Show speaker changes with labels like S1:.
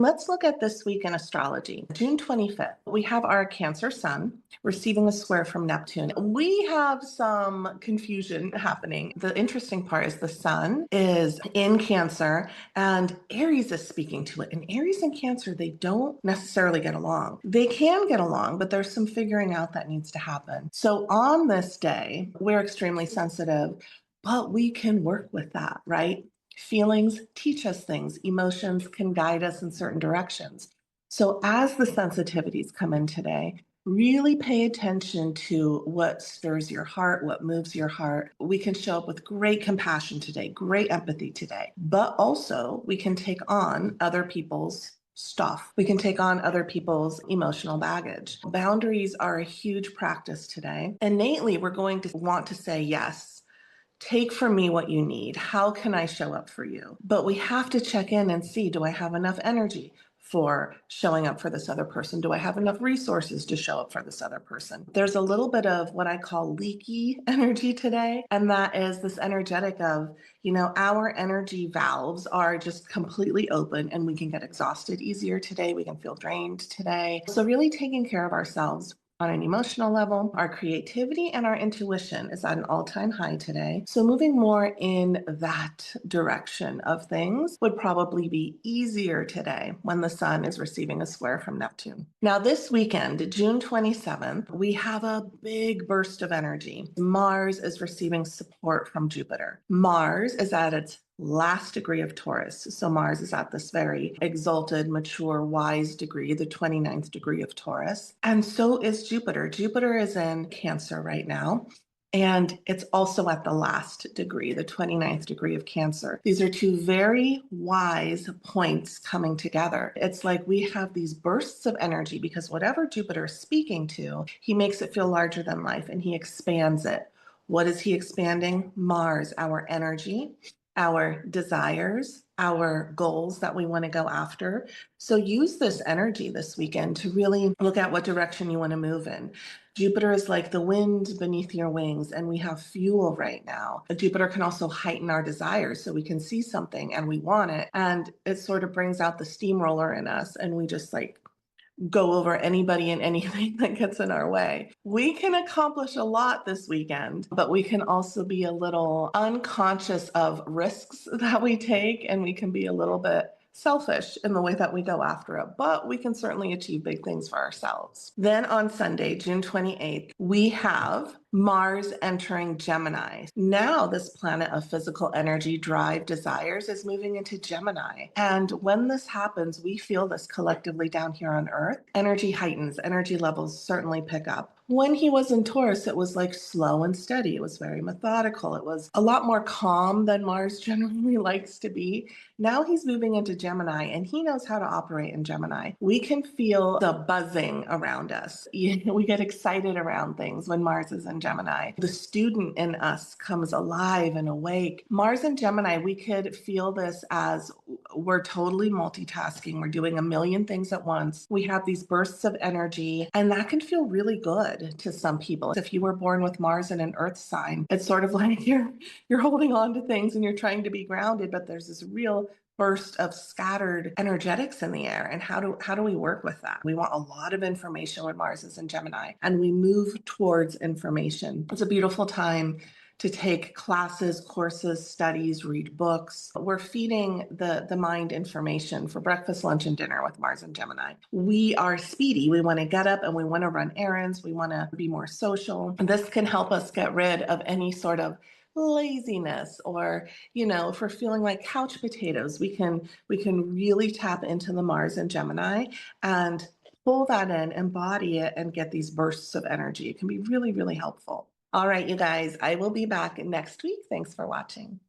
S1: Let's look at this week in astrology. June 25th, we have our Cancer sun receiving a square from Neptune. We have some confusion happening. The interesting part is the sun is in Cancer and Aries is speaking to it. And Aries and Cancer, they don't necessarily get along. They can get along, but there's some figuring out that needs to happen. So on this day, we're extremely sensitive, but we can work with that, right? Feelings teach us things. Emotions can guide us in certain directions. So as the sensitivities come in today, really pay attention to what stirs your heart, what moves your heart. We can show up with great compassion today, great empathy today, but also we can take on other people's stuff. We can take on other people's emotional baggage. Boundaries are a huge practice today. Innately, we're going to want to say yes. Take from me what you need. How can I show up for you? But we have to check in and see, do I have enough energy for showing up for this other person? Do I have enough resources to show up for this other person? There's a little bit of what I call leaky energy today. And that is this energetic of, our energy valves are just completely open and we can get exhausted easier today. We can feel drained today. So really taking care of ourselves on an emotional level. Our creativity and our intuition is at an all-time high today. So moving more in that direction of things would probably be easier today when the sun is receiving a square from Neptune. Now this weekend, June 27th, we have a big burst of energy. Mars is receiving support from Jupiter. Mars is at its last degree of Taurus. So Mars is at this very exalted, mature, wise degree, the 29th degree of Taurus. And so is Jupiter. Jupiter is in Cancer right now. And it's also at the last degree, the 29th degree of Cancer. These are two very wise points coming together. It's like we have these bursts of energy because whatever Jupiter is speaking to, he makes it feel larger than life and he expands it. What is he expanding? Mars, our energy, our desires, our goals that we want to go after. So use this energy this weekend to really look at what direction you want to move in. Jupiter is like the wind beneath your wings, and we have fuel right now. Jupiter can also heighten our desires, so we can see something and we want it, and it sort of brings out the steamroller in us, and we just go over anybody and anything that gets in our way. We can accomplish a lot this weekend, but we can also be a little unconscious of risks that we take, and we can be a little bit selfish in the way that we go after it, but we can certainly achieve big things for ourselves. Then on Sunday, June 28th, we have Mars entering Gemini. Now this planet of physical energy, drive, desires is moving into Gemini. And when this happens, we feel this collectively down here on Earth. Energy heightens, energy levels certainly pick up. When he was in Taurus, it was like slow and steady. It was very methodical. It was a lot more calm than Mars generally likes to be. Now he's moving into Gemini and he knows how to operate in Gemini. We can feel the buzzing around us. We get excited around things when Mars is in Gemini. The student in us comes alive and awake. Mars in Gemini, we could feel this as we're totally multitasking. We're doing a million things at once. We have these bursts of energy, and that can feel really good to some people. If you were born with Mars in an Earth sign, it's sort of like you're holding on to things and you're trying to be grounded, but there's this real burst of scattered energetics in the air. And how do we work with that? We want a lot of information when Mars is in Gemini, and we move towards information. It's a beautiful time to take classes, courses, studies, read books. We're feeding the mind information for breakfast, lunch, and dinner with Mars and Gemini. We are speedy. We want to get up and we want to run errands. We want to be more social. This can help us get rid of any sort of laziness, or if we're feeling like couch potatoes, we can really tap into the Mars and Gemini and pull that in, embody it, and get these bursts of energy. It can be really, really helpful. All right, you guys, I will be back next week. Thanks for watching.